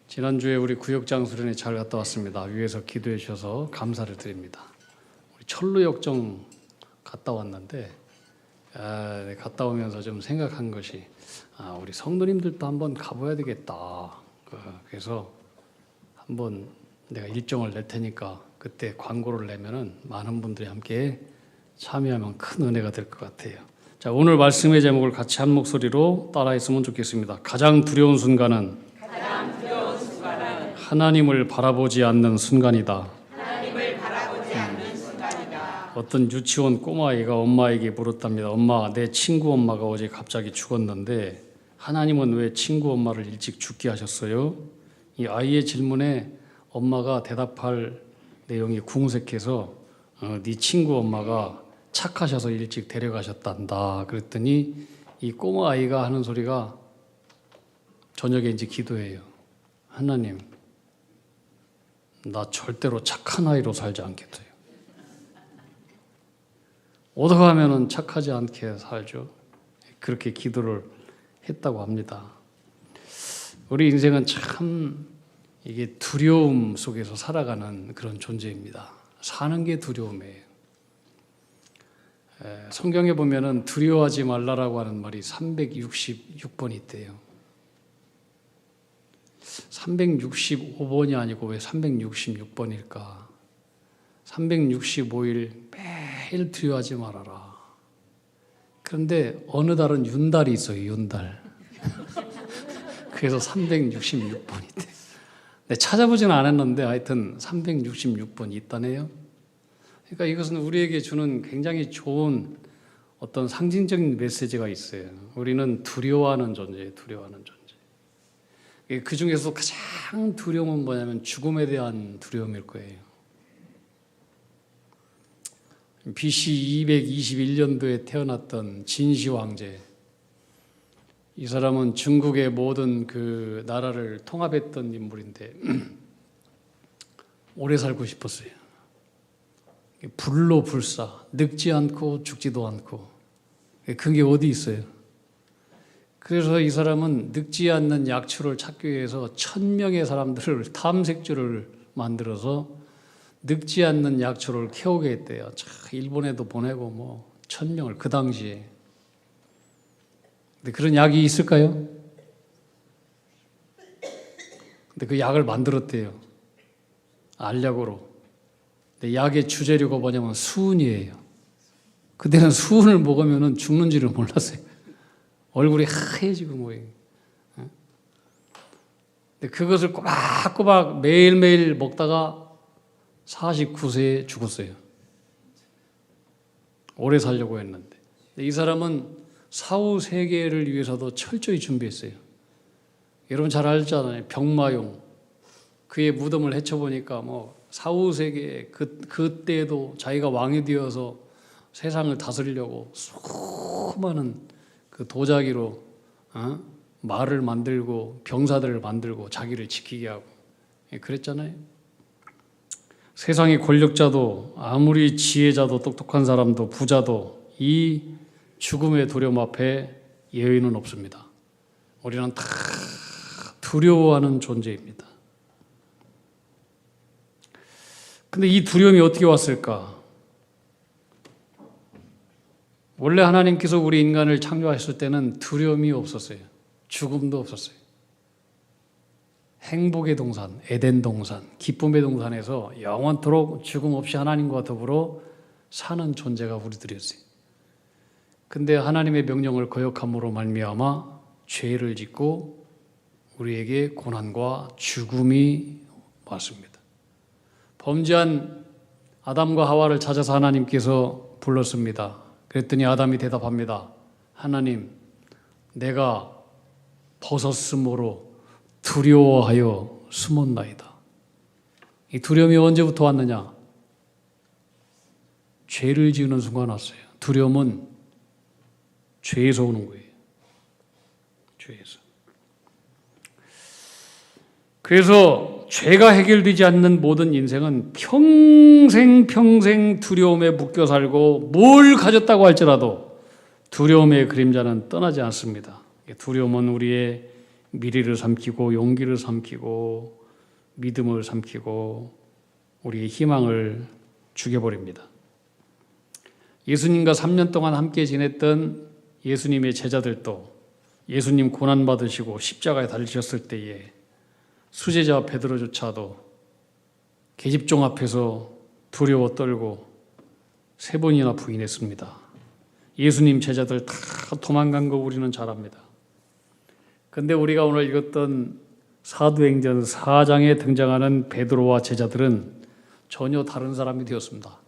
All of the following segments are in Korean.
지난주에 우리 구역장 수련회 잘 갔다 왔습니다. 위에서 기도해 주셔서 감사를 드립니다. 우리 철로역정 갔다 왔는데 갔다 오면서 좀 생각한 것이 우리 성도님들도 한번 가봐야 되겠다. 그래서 한번 내가 일정을 낼 테니까 그때 광고를 내면은 많은 분들이 함께 참여하면 큰 은혜가 될 것 같아요. 자, 오늘 말씀의 제목을 같이 한 목소리로 따라했으면 좋겠습니다. 가장 두려운 순간은 하나님을 바라보지 않는 순간이다. 어떤 유치원 꼬마아이가 엄마에게 물었답니다. 엄마, 내 친구 엄마가 어제 갑자기 죽었는데 하나님은 왜 친구 엄마를 일찍 죽게 하셨어요? 이 아이의 질문에 엄마가 대답할 내용이 궁색해서 네 친구 엄마가 착하셔서 일찍 데려가셨단다. 그랬더니 이 꼬마아이가 하는 소리가 저녁에 이제 기도해요. 하나님, 나 절대로 착한 아이로 살지 않겠어요. 어떻게 하면은 착하지 않게 살죠? 그렇게 기도를 했다고 합니다. 우리 인생은 참 이게 두려움 속에서 살아가는 그런 존재입니다. 사는 게 두려움이에요. 성경에 보면은 두려워하지 말라라고 하는 말이 366번 있대요. 365번이 아니고 왜 366번일까? 365일 매일 두려워하지 말아라. 그런데 어느 달은 윤달이 있어요. 윤달. 그래서 366번이 있대요. 찾아보지는 않았는데 하여튼 366번 있다네요. 그러니까 이것은 우리에게 주는 굉장히 좋은 어떤 상징적인 메시지가 있어요. 우리는 두려워하는 존재예요. 두려워하는 존재. 그 중에서 가장 두려움은 뭐냐면 죽음에 대한 두려움일 거예요. BC 221년도에 태어났던 진시 황제. 이 사람은 중국의 모든 그 나라를 통합했던 인물인데 오래 살고 싶었어요. 불로불사, 늙지 않고 죽지도 않고. 그게 어디 있어요? 그래서 이 사람은 늙지 않는 약초를 찾기 위해서 1000명의 사람들을 탐색조를 만들어서 늙지 않는 약초를 캐오게 했대요. 일본에도 보내고 뭐 1000명을 그 당시에. 근데 그런 약이 있을까요? 근데 그 약을 만들었대요. 알약으로. 근데 약의 주재료가 뭐냐면 수은이에요. 그때는 수은을 먹으면 죽는 줄을 몰랐어요. 얼굴이 하얘지고 뭐예요. 근데 그것을 꼬박꼬박 매일매일 먹다가 49세에 죽었어요. 오래 살려고 했는데. 이 사람은 사후 세계를 위해서도 철저히 준비했어요. 여러분 잘 알잖아요. 병마용. 그의 무덤을 헤쳐보니까 뭐 사후 세계 그때도 자기가 왕이 되어서 세상을 다스리려고 수많은 그 도자기로 말을 만들고 병사들을 만들고 자기를 지키게 하고 그랬잖아요. 세상의 권력자도 아무리 지혜자도 똑똑한 사람도 부자도 이 죽음의 두려움 앞에 예의는 없습니다. 우리는 다 두려워하는 존재입니다. 근데 이 두려움이 어떻게 왔을까? 원래 하나님께서 우리 인간을 창조하셨을 때는 두려움이 없었어요. 죽음도 없었어요. 행복의 동산, 에덴 동산, 기쁨의 동산에서 영원토록 죽음 없이 하나님과 더불어 사는 존재가 우리들이었어요. 근데 하나님의 명령을 거역함으로 말미암아 죄를 짓고 우리에게 고난과 죽음이 왔습니다. 범죄한 아담과 하와를 찾아서 하나님께서 불렀습니다. 그랬더니 아담이 대답합니다. 하나님, 내가 벗었으므로 두려워하여 숨었나이다. 이 두려움이 언제부터 왔느냐? 죄를 지으는 순간 왔어요. 두려움은 죄에서 오는 거예요. 죄에서. 그래서 죄가 해결되지 않는 모든 인생은 평생 두려움에 묶여 살고 뭘 가졌다고 할지라도 두려움의 그림자는 떠나지 않습니다. 두려움은 우리의 미래를 삼키고 용기를 삼키고 믿음을 삼키고 우리의 희망을 죽여버립니다. 예수님과 3년 동안 함께 지냈던 예수님의 제자들도 예수님 고난받으시고 십자가에 달리셨을 때에 수제자 베드로조차도 계집종 앞에서 두려워 떨고 3번이나 부인했습니다. 예수님 제자들 다 도망간 거 우리는 잘 압니다. 근데 우리가 오늘 읽었던 사도행전 4장에 등장하는 베드로와 제자들은 전혀 다른 사람이 되었습니다.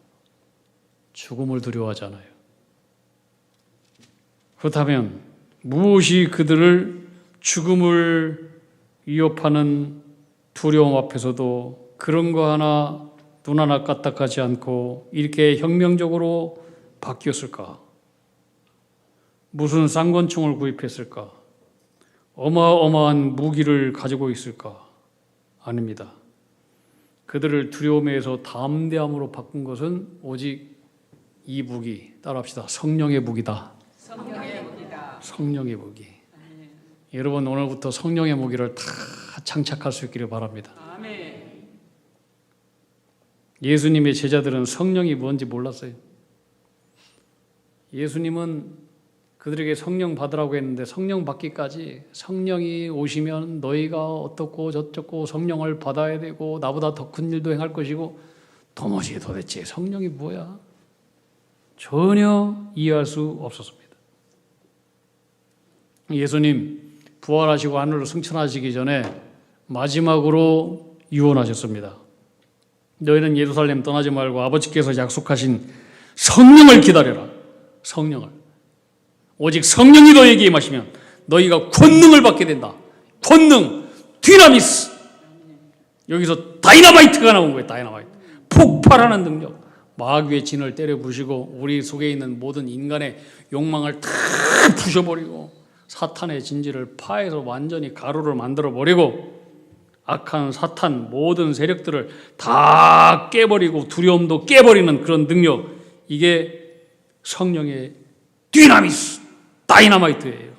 죽음을 두려워하지 않아요. 그렇다면 무엇이 그들을 죽음을 위협하는 두려움 앞에서도 그런 거 하나 눈 하나 까딱하지 않고 이렇게 혁명적으로 바뀌었을까? 무슨 쌍권총을 구입했을까? 어마어마한 무기를 가지고 있을까? 아닙니다. 그들을 두려움에서 담대함으로 바꾼 것은 오직 이 무기, 따라합시다. 성령의 무기다. 성령의 무기다. 성령의 무기. 여러분 오늘부터 성령의 무기를 다 장착할 수 있기를 바랍니다. 아멘. 예수님의 제자들은 성령이 뭔지 몰랐어요. 예수님은 그들에게 성령 받으라고 했는데 성령 받기까지 성령이 오시면 너희가 어떻고 저쩌고 성령을 받아야 되고 나보다 더 큰 일도 행할 것이고 도대체 성령이 뭐야? 전혀 이해할 수 없었습니다. 예수님 부활하시고 하늘로 승천하시기 전에 마지막으로 유언하셨습니다. 너희는 예루살렘 떠나지 말고 아버지께서 약속하신 성령을 기다려라. 성령을. 오직 성령이 너희에게 임하시면 너희가 권능을 받게 된다. 권능, 디나미스. 여기서 다이너마이트가 나온 거예요. 다이너마이트. 폭발하는 능력. 마귀의 진을 때려 부시고 우리 속에 있는 모든 인간의 욕망을 다 부셔버리고 사탄의 진지를 파해서 완전히 가루를 만들어버리고 악한 사탄 모든 세력들을 다 깨버리고 두려움도 깨버리는 그런 능력. 이게 성령의 디나미스, 다이너마이트예요.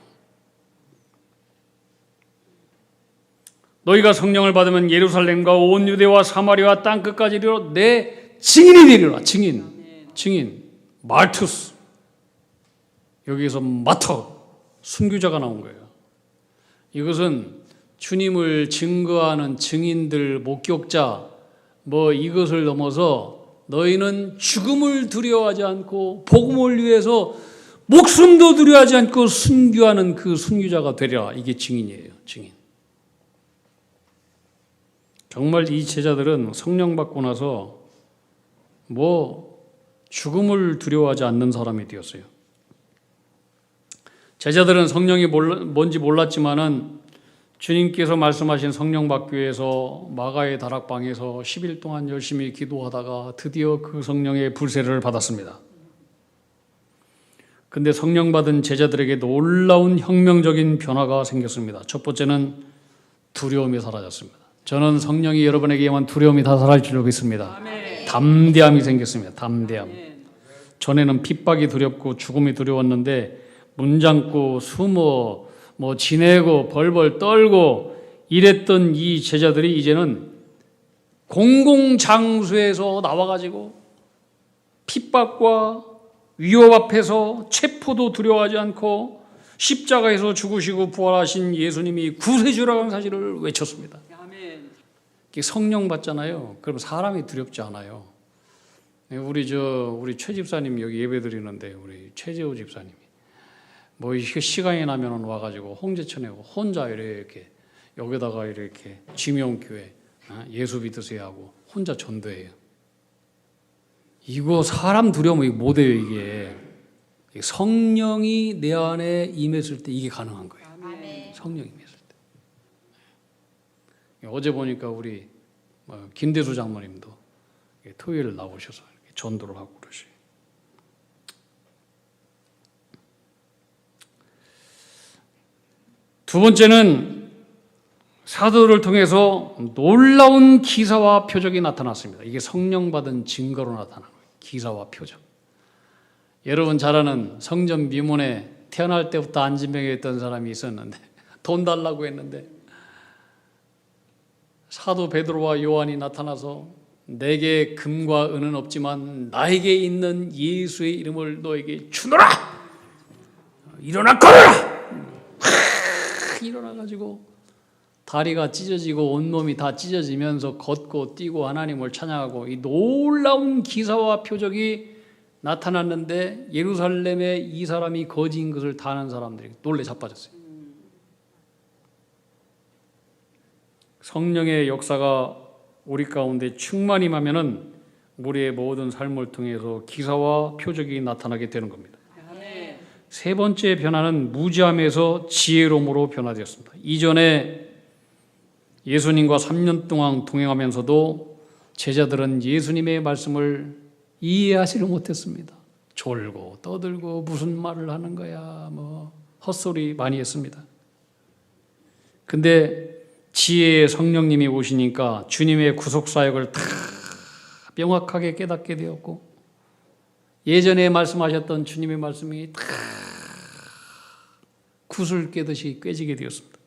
너희가 성령을 받으면 예루살렘과 온 유대와 사마리아 땅끝까지 이르러 내 증인이 되리라. 증인. 말투스. 여기에서 마터, 순교자가 나온 거예요. 이것은 주님을 증거하는 증인들, 목격자, 이것을 넘어서 너희는 죽음을 두려워하지 않고 복음을 위해서 목숨도 두려워하지 않고 순교하는 그 순교자가 되리라. 이게 증인이에요. 증인. 정말 이 제자들은 성령 받고 나서 죽음을 두려워하지 않는 사람이 되었어요. 제자들은 성령이 뭔지 몰랐지만은 주님께서 말씀하신 성령 받기 위해서 마가의 다락방에서 10일 동안 열심히 기도하다가 드디어 그 성령의 불세를 받았습니다. 근데 성령 받은 제자들에게 놀라운 혁명적인 변화가 생겼습니다. 첫 번째는 두려움이 사라졌습니다. 저는 성령이 여러분에게 임한 두려움이 다 사라질 줄 믿습니다. 아멘. 담대함이 생겼습니다. 담대함. 전에는 핍박이 두렵고 죽음이 두려웠는데 문 잠고 숨어 지내고 벌벌 떨고 이랬던 이 제자들이 이제는 공공장소에서 나와가지고 핍박과 위협 앞에서 체포도 두려워하지 않고 십자가에서 죽으시고 부활하신 예수님이 구세주라는 사실을 외쳤습니다. 아멘. 성령 받잖아요. 그럼 사람이 두렵지 않아요. 우리 최 집사님 여기 예배 드리는데 우리 최재호 집사님이 시간이 나면 와가지고 홍제천에 혼자 이렇게 여기다가 이렇게 지명교회 예수 믿으세요 하고 혼자 전도해요. 이거 사람 두려우면 못 해요. 이게 성령이 내 안에 임했을 때 이게 가능한 거예요. 아멘. 성령이 임했을 때. 어제 보니까 우리 김대수 장모님도 토요일 나오셔서 이렇게 전도를 하고 그러셔요. 두 번째는 사도를 통해서 놀라운 기사와 표적이 나타났습니다. 이게 성령 받은 증거로 나타난 거예요. 기사와 표적. 여러분 잘 아는 성전 미문에 태어날 때부터 안진병에 있던 사람이 있었는데 돈 달라고 했는데 사도 베드로와 요한이 나타나서 내게 금과 은은 없지만 나에게 있는 예수의 이름을 너에게 주노라. 일어나 걸어라. 일어나가지고 다리가 찢어지고 온몸이 다 찢어지면서 걷고 뛰고 하나님을 찬양하고 이 놀라운 기사와 표적이 나타났는데 예루살렘에 이 사람이 거지인 것을 다 아는 사람들이 놀래 자빠졌어요. 성령의 역사가 우리 가운데 충만히 임하면은 우리의 모든 삶을 통해서 기사와 표적이 나타나게 되는 겁니다. 세 번째 변화는 무지함에서 지혜로움으로 변화되었습니다. 이전에 예수님과 3년 동안 동행하면서도 제자들은 예수님의 말씀을 이해하지를 못했습니다. 졸고 떠들고 무슨 말을 하는 거야 뭐 헛소리 많이 했습니다. 근데 지혜의 성령님이 오시니까 주님의 구속사역을 다 명확하게 깨닫게 되었고 예전에 말씀하셨던 주님의 말씀이 다 굿을 깨듯이 꿰지게 되었습니다.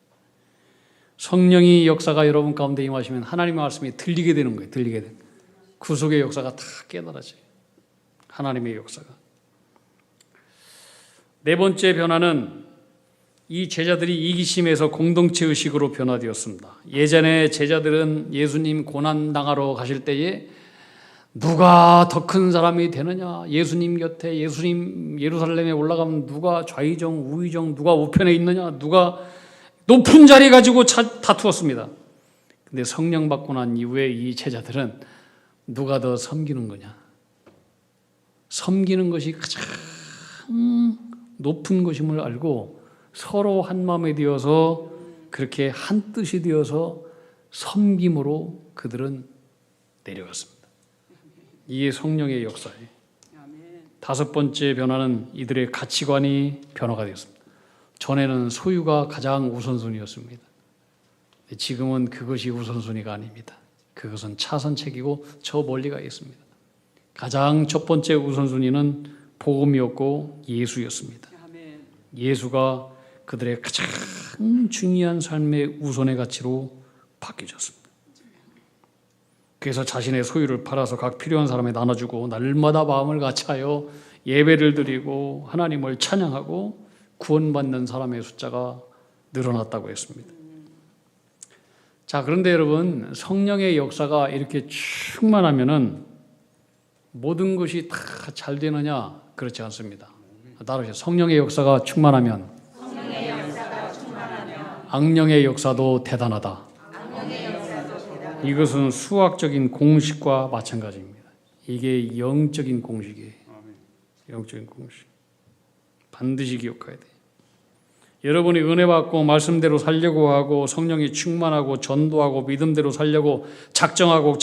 성령이 역사가 여러분 가운데 임하시면 하나님의 말씀이 들리게 되는 거예요. 들리게 되는 거예요. 구속의 역사가 다 깨달아져요. 하나님의 역사가. 네 번째 변화는 이 제자들이 이기심에서 공동체 의식으로 변화되었습니다. 예전에 제자들은 예수님 고난당하러 가실 때에 누가 더 큰 사람이 되느냐, 예수님 곁에 예수님 예루살렘에 올라가면 누가 좌의정 우의정 누가 우편에 있느냐, 누가 높은 자리 가지고 다투었습니다. 근데 성령 받고 난 이후에 이 제자들은 누가 더 섬기는 거냐, 섬기는 것이 가장 높은 것임을 알고 서로 한 마음이 되어서 그렇게 한 뜻이 되어서 섬김으로 그들은 내려갔습니다. 이게 성령의 역사예요. 다섯 번째 변화는 이들의 가치관이 변화가 되었습니다. 전에는 소유가 가장 우선순위였습니다. 지금은 그것이 우선순위가 아닙니다. 그것은 차선책이고 저 멀리 가 있습니다. 가장 첫 번째 우선순위는 복음이었고 예수였습니다. 예수가 그들의 가장 중요한 삶의 우선의 가치로 바뀌어졌습니다. 그래서 자신의 소유를 팔아서 각 필요한 사람에 나눠주고 날마다 마음을 같이하여 예배를 드리고 하나님을 찬양하고 구원받는 사람의 숫자가 늘어났다고 했습니다. 자, 그런데 여러분, 성령의 역사가 이렇게 충만하면은 모든 것이 다 잘 되느냐? 그렇지 않습니다. 따라서 성령의 역사가 충만하면 악령의 역사도 대단하다. 이것은 수학적인 공식과 마찬가지입니다. 이게 영적인 공식이에요. 영적인 공식. 반드시 기억해야 돼요. 여러분이 은혜 받고 말씀대로 살려고 하고 성령이 충만하고 전도하고 믿음대로 살려고 작정하고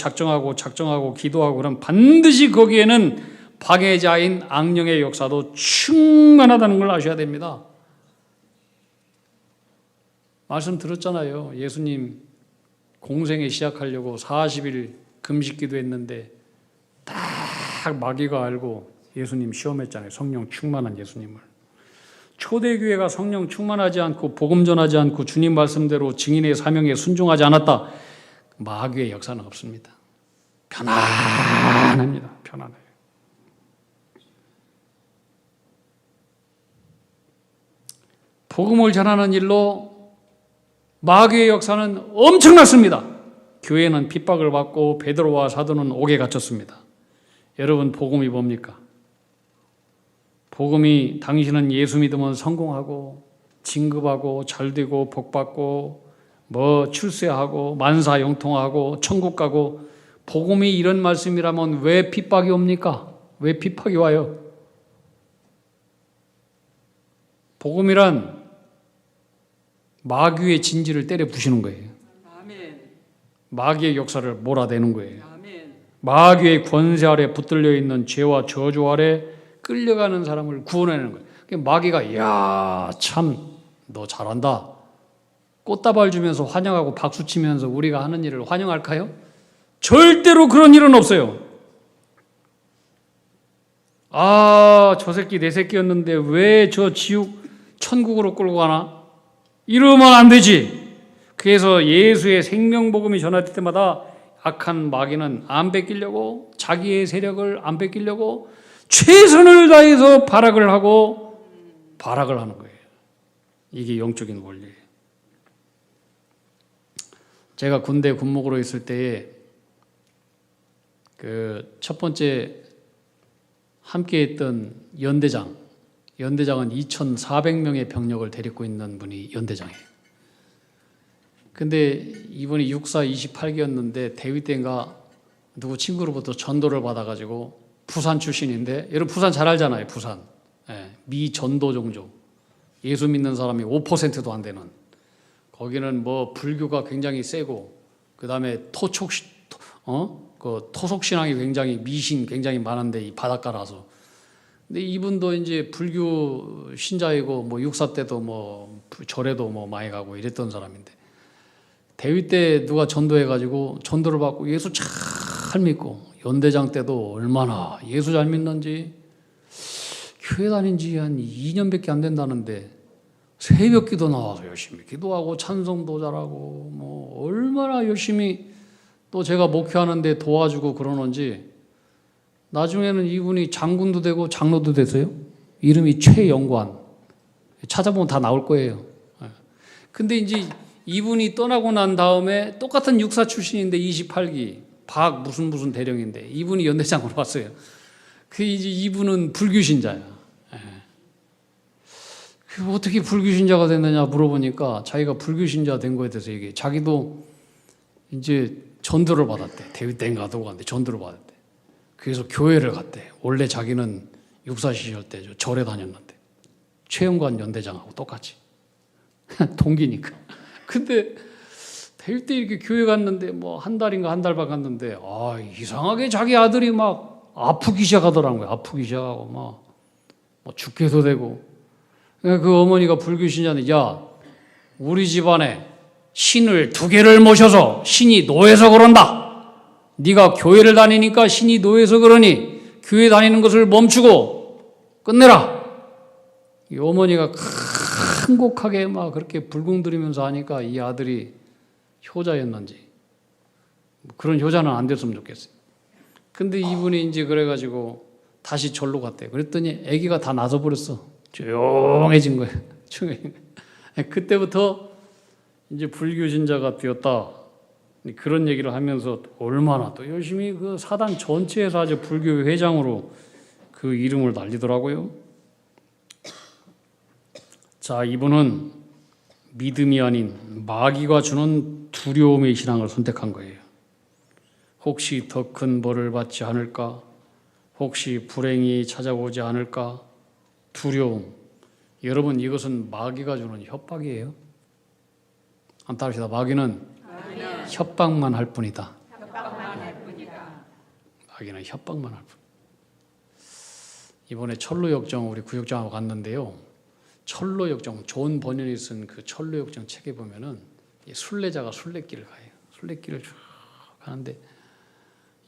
기도하고 그럼 반드시 거기에는 방해자인 악령의 역사도 충만하다는 걸 아셔야 됩니다. 말씀 들었잖아요. 예수님 공생에 시작하려고 40일 금식 기도했는데 딱 마귀가 알고 예수님 시험했잖아요. 성령 충만한 예수님을. 초대교회가 성령 충만하지 않고 복음 전하지 않고 주님 말씀대로 증인의 사명에 순종하지 않았다. 마귀의 역사는 없습니다. 편안합니다. 편안해요. 복음을 전하는 일로 마귀의 역사는 엄청났습니다. 교회는 핍박을 받고 베드로와 사도는 옥에 갇혔습니다. 여러분, 복음이 뭡니까? 복음이 당신은 예수 믿으면 성공하고 진급하고 잘되고 복받고 뭐 출세하고 만사형통하고 천국 가고, 복음이 이런 말씀이라면 왜 핍박이 옵니까? 왜 핍박이 와요? 복음이란 마귀의 진지를 때려 부시는 거예요. 마귀의 역사를 몰아내는 거예요. 마귀의 권세 아래 붙들려 있는 죄와 저주 아래 끌려가는 사람을 구원하는 거예요. 마귀가 야, 참 너 잘한다. 꽃다발 주면서 환영하고 박수 치면서 우리가 하는 일을 환영할까요? 절대로 그런 일은 없어요. 아, 저 새끼 내 새끼였는데 왜 저 지옥 천국으로 끌고 가나? 이러면 안 되지. 그래서 예수의 생명복음이 전할 때마다 악한 마귀는 안 뺏기려고, 자기의 세력을 안 뺏기려고 최선을 다해서 발악을 하고 발악을 하는 거예요. 이게 영적인 원리예요. 제가 군대 군목으로 있을 때에 그 첫 번째 함께 했던 연대장은 2,400명의 병력을 데리고 있는 분이 연대장이에요. 근데 이분이 육사 28기였는데 대위 때인가 누구 친구로부터 전도를 받아가지고 부산 출신인데, 여러분 부산 잘 알잖아요. 부산. 미 전도 종족. 예수 믿는 사람이 5%도 안 되는. 거기는 뭐 불교가 굉장히 세고, 그 다음에 토속 신앙이 굉장히, 미신 굉장히 많은데 이 바닷가라서. 근데 이분도 이제 불교 신자이고 뭐 육사 때도 뭐 절에도 뭐 많이 가고 이랬던 사람인데, 대위 때 누가 전도해가지고 전도를 받고 예수 잘 믿고, 연대장 때도 얼마나 예수 잘 믿는지, 교회 다닌 지 한 2년밖에 안 된다는데 새벽 기도 나와서 열심히 기도하고 찬송도 잘하고 뭐 얼마나 열심히 또 제가 목회하는데 도와주고 그러는지, 나중에는 이분이 장군도 되고 장로도 됐어요. 이름이 최영관. 찾아보면 다 나올 거예요. 근데 이제 이분이 떠나고 난 다음에 똑같은 육사 출신인데 28기 박 무슨 대령인데 이분이 연대장으로 왔어요. 그 이제 이분은 불교신자야. 어떻게 불교신자가 됐느냐 물어보니까 자기가 불교신자 된 거에 대해서 얘기해. 자기도 이제 전도를 받았대. 대위 때인가도 갔는데 전도를 받았대. 그래서 교회를 갔대. 원래 자기는 육사 시절 때 절에 다녔는데 최영관 연대장하고 똑같이 동기니까. 근데 대위 때 이렇게 교회 갔는데 뭐 한 달인가 한 달 반 갔는데 이상하게 자기 아들이 막 아프기 시작하더라고요. 아프기 시작하고 막 죽게도 되고. 그 어머니가 불교신자인데, 야, 우리 집안에 신을 2개를 모셔서 신이 노해서 그런다. 네가 교회를 다니니까 신이 노해서 그러니 교회 다니는 것을 멈추고 끝내라. 이 어머니가 큰곡하게 막 그렇게 불궁들이면서 하니까 이 아들이 효자였는지, 그런 효자는 안 됐으면 좋겠어요. 근데 이분이 이제 그래가지고 다시 절로 갔대. 그랬더니 아기가 다 나서버렸어. 조용해진 거예요. 그때부터 이제 불교신자가 되었다. 그런 얘기를 하면서 얼마나 또 열심히 그 사단 전체에서 아주 불교 회장으로 그 이름을 날리더라고요. 자, 이분은 믿음이 아닌 마귀가 주는 두려움의 신앙을 선택한 거예요. 혹시 더 큰 벌을 받지 않을까? 혹시 불행이 찾아오지 않을까? 두려움. 여러분, 이것은 마귀가 주는 협박이에요. 안 따르시다. 마귀는 협박만 할 뿐이다. 마귀는 협박만 할 뿐. 이번에 철로역정 우리 구역장하고 갔는데요. 철로역정, 존 버년이 쓴 그 철로역정 책에 보면은 순례자가 순례길을 가요. 순례길을 쭉 가는데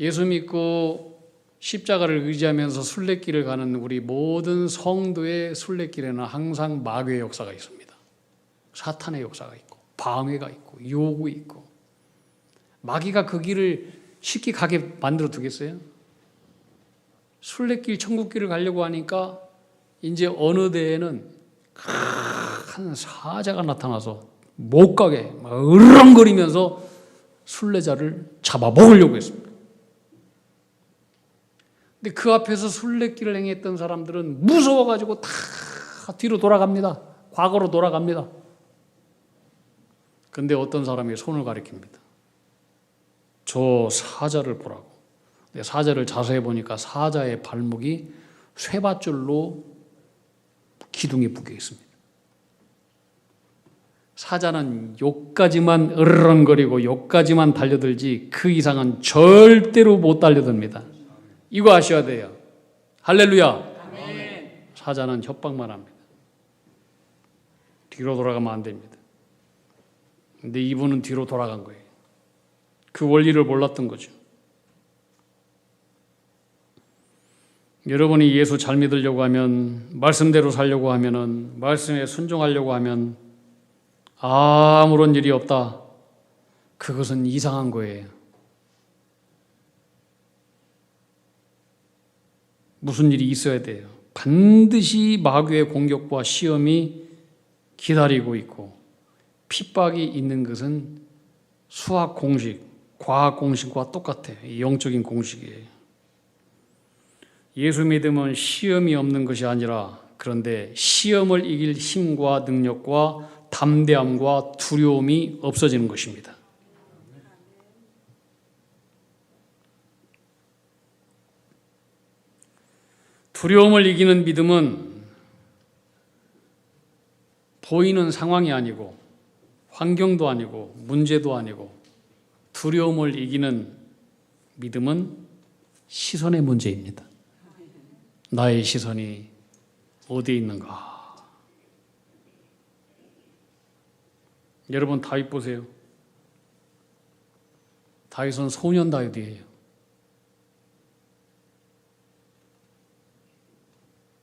예수 믿고 십자가를 의지하면서 순례길을 가는 우리 모든 성도의 순례길에는 항상 마귀의 역사가 있습니다. 사탄의 역사가 있고 방해가 있고 유혹이 있고. 마귀가 그 길을 쉽게 가게 만들어 두겠어요? 순례길 천국길을 가려고 하니까 이제 어느 데에는 큰 사자가 나타나서 못 가게 막 으르렁거리면서 순례자를 잡아먹으려고 했습니다. 근데 그 앞에서 순례길을 행했던 사람들은 무서워가지고 다 뒤로 돌아갑니다. 과거로 돌아갑니다. 근데 어떤 사람이 손을 가리킵니다. 저 사자를 보라고. 근데 사자를 자세히 보니까 사자의 발목이 쇠밧줄로 기둥이 묶여 있습니다. 사자는 요까지만 으르렁거리고 요까지만 달려들지 그 이상은 절대로 못 달려듭니다. 이거 아셔야 돼요. 할렐루야. 아멘. 사자는 협박만 합니다. 뒤로 돌아가면 안 됩니다. 근데 이분은 뒤로 돌아간 거예요. 그 원리를 몰랐던 거죠. 여러분이 예수 잘 믿으려고 하면, 말씀대로 살려고 하면은, 말씀에 순종하려고 하면 아무런 일이 없다. 그것은 이상한 거예요. 무슨 일이 있어야 돼요. 반드시 마귀의 공격과 시험이 기다리고 있고 핍박이 있는 것은 수학 공식, 과학 공식과 똑같아요. 영적인 공식이에요. 예수 믿음은 시험이 없는 것이 아니라 그런데 시험을 이길 힘과 능력과 담대함과 두려움이 없어지는 것입니다. 두려움을 이기는 믿음은 보이는 상황이 아니고 환경도 아니고 문제도 아니고 두려움을 이기는 믿음은 시선의 문제입니다. 나의 시선이 어디에 있는가? 여러분 다윗 보세요. 다윗은 소년 다윗이에요.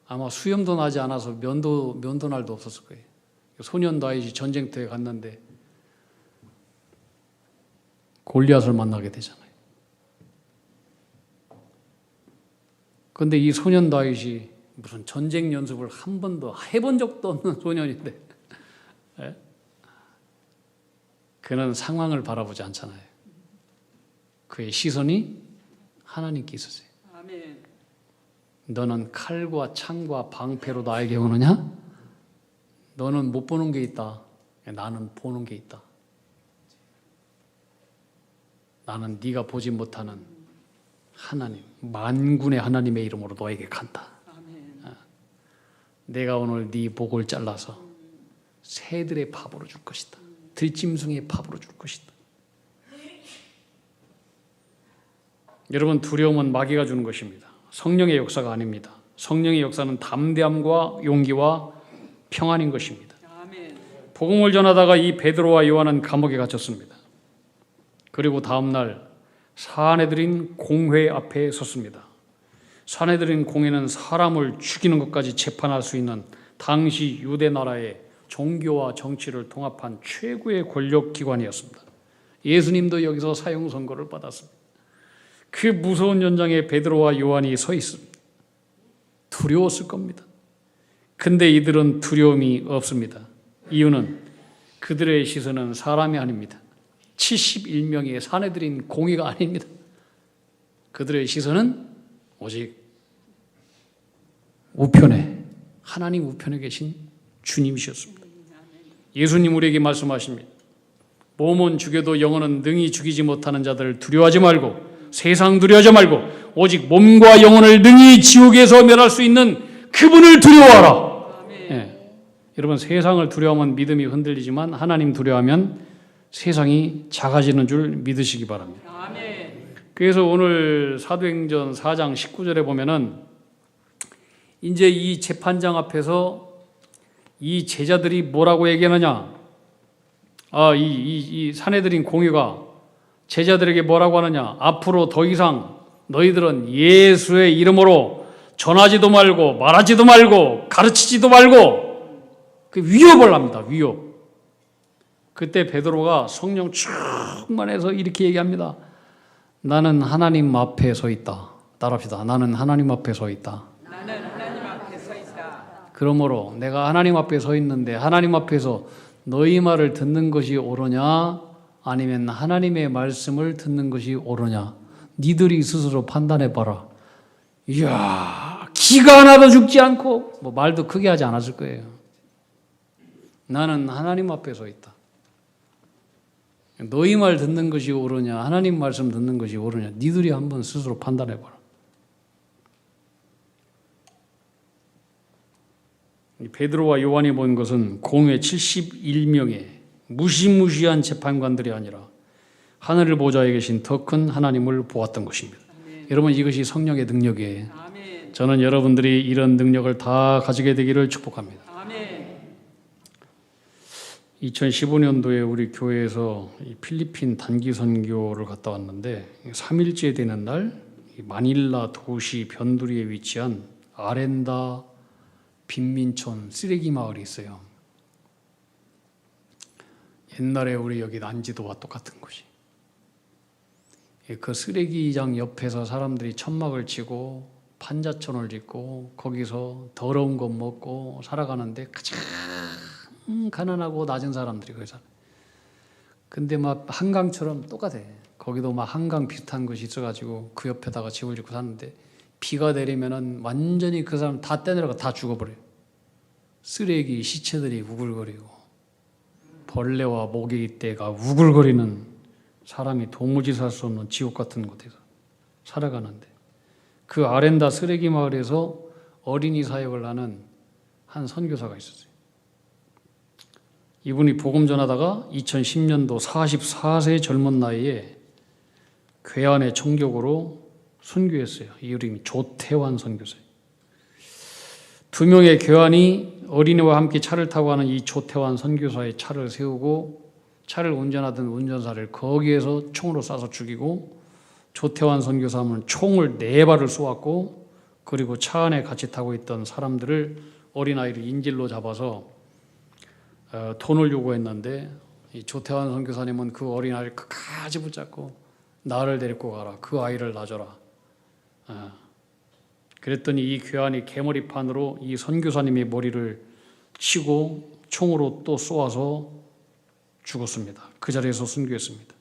아마 수염도 나지 않아서 면도 날도 없었을 거예요. 소년 다윗이 전쟁터에 갔는데 골리앗을 만나게 되잖아요. 그런데 이 소년 다윗이 무슨 전쟁 연습을 한 번도 해본 적도 없는 소년인데 그는 상황을 바라보지 않잖아요. 그의 시선이 하나님께 있었어요. 아멘. 너는 칼과 창과 방패로 나에게 오느냐? 너는 못 보는 게 있다. 나는 보는 게 있다. 나는 네가 보지 못하는 하나님, 만군의 하나님의 이름으로 너에게 간다. 아멘. 내가 오늘 네 목을 잘라서 새들의 밥으로 줄 것이다. 들짐승의 밥으로 줄 것이다. 여러분 두려움은 마귀가 주는 것입니다. 성령의 역사가 아닙니다. 성령의 역사는 담대함과 용기와 평안인 것입니다. 아멘. 복음을 전하다가 이 베드로와 요한은 감옥에 갇혔습니다. 그리고 다음 날 사내들인 공회 앞에 섰습니다. 사내들인 공회는 사람을 죽이는 것까지 재판할 수 있는 당시 유대 나라의 종교와 정치를 통합한 최고의 권력 기관이었습니다. 예수님도 여기서 사형 선고를 받았습니다. 그 무서운 연장에 베드로와 요한이 서 있습니다. 두려웠을 겁니다. 근데 이들은 두려움이 없습니다. 이유는 그들의 시선은 사람이 아닙니다. 71명의 사내들인 공의가 아닙니다. 그들의 시선은 오직 우편에, 하나님 우편에 계신 주님이셨습니다. 예수님 우리에게 말씀하십니다. 몸은 죽여도 영혼은 능히 죽이지 못하는 자들을 두려워하지 말고 세상 두려워하지 말고 오직 몸과 영혼을 능히 지옥에서 멸할 수 있는 그분을 두려워하라. 예. 여러분 세상을 두려워하면 믿음이 흔들리지만 하나님 두려워하면 세상이 작아지는 줄 믿으시기 바랍니다. 아멘. 그래서 오늘 사도행전 4장 19절에 보면은 이제 이 재판장 앞에서 이 제자들이 뭐라고 얘기하느냐? 이 사내들인 공의가 제자들에게 뭐라고 하느냐? 앞으로 더 이상 너희들은 예수의 이름으로 전하지도 말고 말하지도 말고 가르치지도 말고 그 위협을 합니다. 위협. 그때 베드로가 성령 충만해서 이렇게 얘기합니다. 나는 하나님 앞에 서 있다. 따라합시다. 나는 하나님 앞에 서 있다. 나는 하나님 앞에 서 있다. 그러므로 내가 하나님 앞에 서 있는데 하나님 앞에서 너희 말을 듣는 것이 옳으냐 아니면 하나님의 말씀을 듣는 것이 옳으냐 니들이 스스로 판단해봐라. 이야 기가 하나도 죽지 않고 뭐 말도 크게 하지 않았을 거예요. 나는 하나님 앞에 서 있다. 너희 말 듣는 것이 옳으냐 하나님 말씀 듣는 것이 옳으냐 니들이 한번 스스로 판단해봐라. 베드로와 요한이 본 것은 공회 71명의 무시무시한 재판관들이 아니라 하늘 보좌에 계신 더 큰 하나님을 보았던 것입니다. 아멘. 여러분 이것이 성령의 능력이에요. 아멘. 저는 여러분들이 이런 능력을 다 가지게 되기를 축복합니다. 아멘. 2015년도에 우리 교회에서 필리핀 단기 선교를 갔다 왔는데 3일째 되는 날 마닐라 도시 변두리에 위치한 아렌다 빈민촌 쓰레기 마을이 있어요. 옛날에 우리 여기 난지도와 똑같은 곳이. 그 쓰레기장 옆에서 사람들이 천막을 치고 판자촌을 짓고 거기서 더러운 것 먹고 살아가는데 가장 가난하고 낮은 사람들이 거기 살아. 근데 막 한강처럼 똑같아. 거기도 막 한강 비슷한 곳이 있어가지고 그 옆에다가 집을 짓고 사는데 비가 내리면은 완전히 그 사람 다 떼내려가 다 죽어버려요. 쓰레기 시체들이 우글거리고 벌레와 모기떼가 우글거리는, 사람이 도무지 살 수 없는 지옥 같은 곳에서 살아가는데, 그 아렌다 쓰레기 마을에서 어린이 사역을 하는 한 선교사가 있었어요. 이분이 복음 전하다가 2010년도 44세 젊은 나이에 괴한의 총격으로 순교했어요. 이름이 조태환 선교사예요. 2명의 괴한이 어린이와 함께 차를 타고 가는 이 조태환 선교사의 차를 세우고 차를 운전하던 운전사를 거기에서 총으로 쏴서 죽이고, 조태환 선교사는 총을 4발을 쏘았고, 그리고 차 안에 같이 타고 있던 사람들을, 어린아이를 인질로 잡아서 돈을 요구했는데 이 조태환 선교사님은 그 어린아이를 끝까지 붙잡고 나를 데리고 가라, 그 아이를 놔줘라. 그랬더니 이 괴한이 개머리판으로 이 선교사님의 머리를 치고 총으로 또 쏘아서 죽었습니다. 그 자리에서 순교했습니다.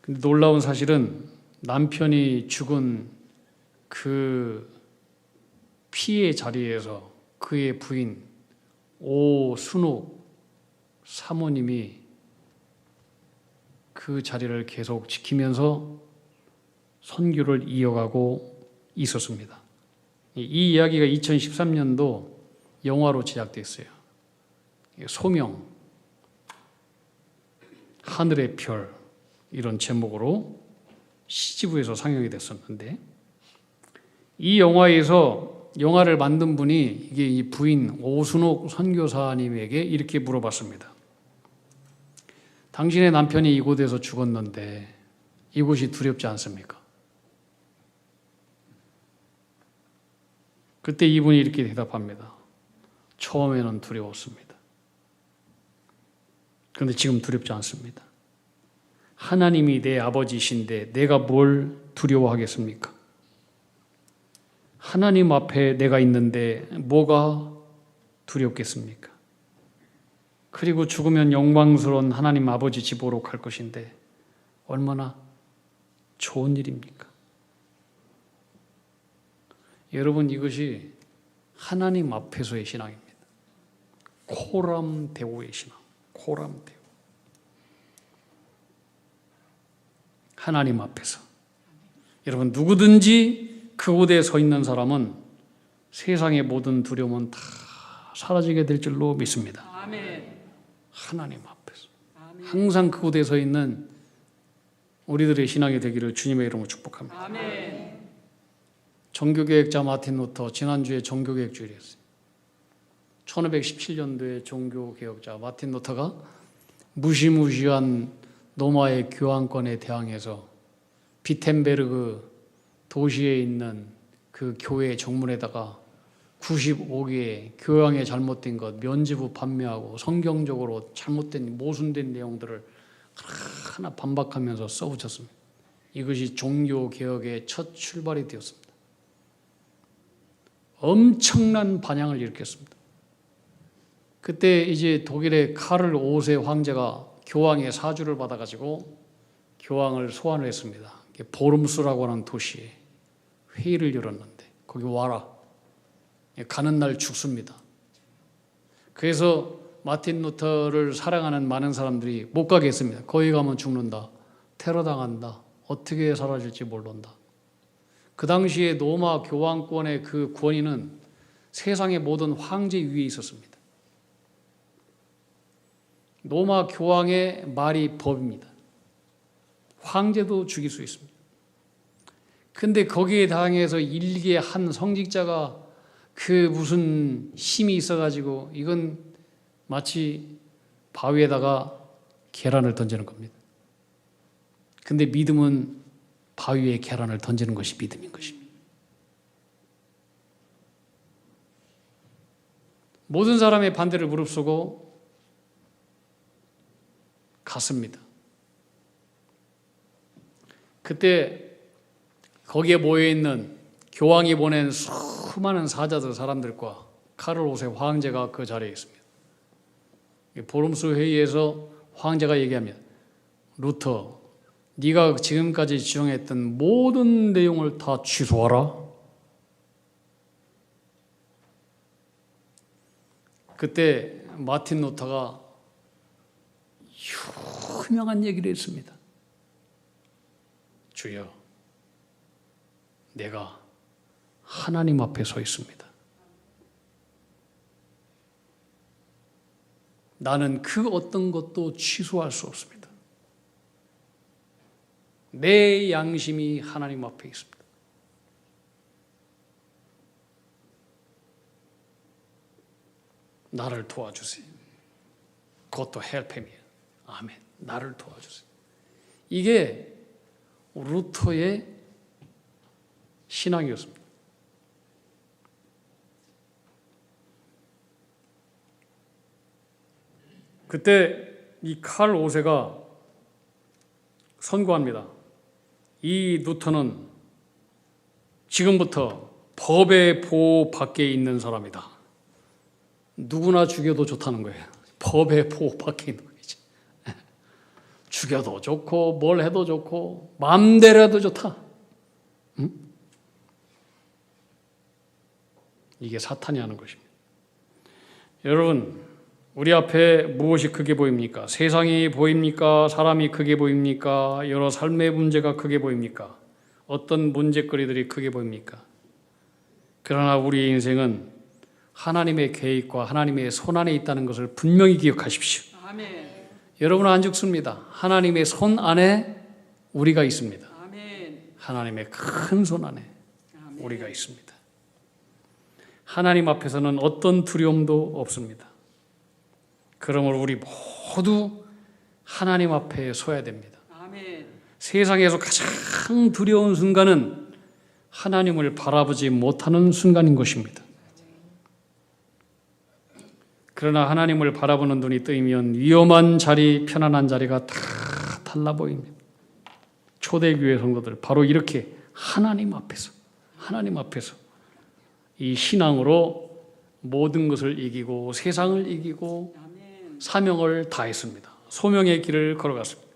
근데 놀라운 사실은 남편이 죽은 그 피해 자리에서 그의 부인 오순옥 사모님이 그 자리를 계속 지키면서 선교를 이어가고 있었습니다. 이 이야기가 2013년도 영화로 제작됐어요. 소명, 하늘의 별, 이런 제목으로 CGV에서 상영이 됐었는데, 이 영화를 만든 분이 이게 이 부인 오순옥 선교사님에게 이렇게 물어봤습니다. 당신의 남편이 이곳에서 죽었는데 이곳이 두렵지 않습니까? 그때 이분이 이렇게 대답합니다. 처음에는 두려웠습니다. 그런데 지금 두렵지 않습니다. 하나님이 내 아버지이신데 내가 뭘 두려워하겠습니까? 하나님 앞에 내가 있는데 뭐가 두렵겠습니까? 그리고 죽으면 영광스러운 하나님 아버지 집으로 갈 것인데 얼마나 좋은 일입니까? 여러분, 이것이 하나님 앞에서의 신앙입니다. 코람데오의 신앙. 코람데오. 하나님 앞에서. 여러분, 누구든지 그곳에 서 있는 사람은 세상의 모든 두려움은 다 사라지게 될 줄로 믿습니다. 아멘. 하나님 앞에서. 아멘. 항상 그곳에 서 있는 우리들의 신앙이 되기를 주님의 이름으로 축복합니다. 아멘. 종교개혁자 마틴 루터, 지난주에 종교개혁 주일이었어요. 1517년도에 종교개혁자 마틴 루터가 무시무시한 로마의 교황권에 대항해서 비텐베르그 도시에 있는 그 교회 정문에다가 95개의 교황의 잘못된 것 면죄부 판매하고 성경적으로 잘못된 모순된 내용들을 하나 반박하면서 써붙였습니다. 이것이 종교개혁의 첫 출발이 되었습니다. 엄청난 반향을 일으켰습니다. 그때 이제 독일의 카를 5세 황제가 교황의 사주를 받아가지고 교황을 소환을 했습니다. 보름스라고 하는 도시에 회의를 열었는데 거기 와라. 가는 날 죽습니다. 그래서 마틴 루터를 사랑하는 많은 사람들이 못 가게 했습니다. 거기 가면 죽는다. 테러 당한다. 어떻게 사라질지 모른다. 그 당시에 로마 교황권의 그 권위는 세상의 모든 황제 위에 있었습니다. 로마 교황의 말이 법입니다. 황제도 죽일 수 있습니다. 근데 거기에 당해서 일개 한 성직자가 그 무슨 힘이 있어가지고 이건 마치 바위에다가 계란을 던지는 겁니다. 근데 믿음은 바위에 계란을 던지는 것이 믿음인 것입니다. 모든 사람의 반대를 무릅쓰고 갔습니다. 그때 거기에 모여있는 교황이 보낸 수많은 사자들 사람들과 카를 5세 황제가 그 자리에 있습니다. 보름수 회의에서 황제가 얘기합니다. 루터, 네가 지금까지 지정했던 모든 내용을 다 취소하라. 그때 마틴 루터가 유명한 얘기를 했습니다. 주여, 내가 하나님 앞에 서 있습니다. 나는 그 어떤 것도 취소할 수 없습니다. 내 양심이 하나님 앞에 있습니다. 나를 도와주세요. 그것도 헬팸이야. 아멘. 나를 도와주세요. 이게 루터의 신앙이었습니다. 그때 이 칼 5세가 선고합니다. 이 루터는 지금부터 법의 보호 밖에 있는 사람이다. 누구나 죽여도 좋다는 거예요. 법의 보호 밖에 있는 거지. 죽여도 좋고 뭘 해도 좋고 마음대로 해도 좋다. 응? 이게 사탄이 하는 것입니다. 여러분, 우리 앞에 무엇이 크게 보입니까? 세상이 보입니까? 사람이 크게 보입니까? 여러 삶의 문제가 크게 보입니까? 어떤 문제거리들이 크게 보입니까? 그러나 우리의 인생은 하나님의 계획과 하나님의 손 안에 있다는 것을 분명히 기억하십시오. 아멘. 여러분은 안 죽습니다. 하나님의 손 안에 우리가 있습니다. 아멘. 하나님의 큰 손 안에 아멘. 우리가 있습니다. 하나님 앞에서는 어떤 두려움도 없습니다. 그러므로 우리 모두 하나님 앞에 서야 됩니다. 아멘. 세상에서 가장 두려운 순간은 하나님을 바라보지 못하는 순간인 것입니다. 그러나 하나님을 바라보는 눈이 뜨이면 위험한 자리, 편안한 자리가 다 달라 보입니다. 초대교회 성도들 바로 이렇게 하나님 앞에서 이 신앙으로 모든 것을 이기고 세상을 이기고 사명을 다했습니다. 소명의 길을 걸어갔습니다.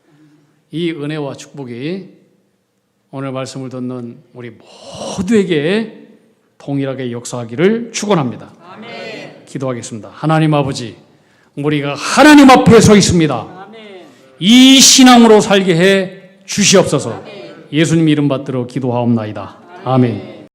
이 은혜와 축복이 오늘 말씀을 듣는 우리 모두에게 동일하게 역사하기를 축원합니다. 아멘. 기도하겠습니다. 하나님 아버지, 우리가 하나님 앞에 서 있습니다. 아멘. 이 신앙으로 살게 해 주시옵소서. 예수님 이름 받들어 기도하옵나이다. 아멘.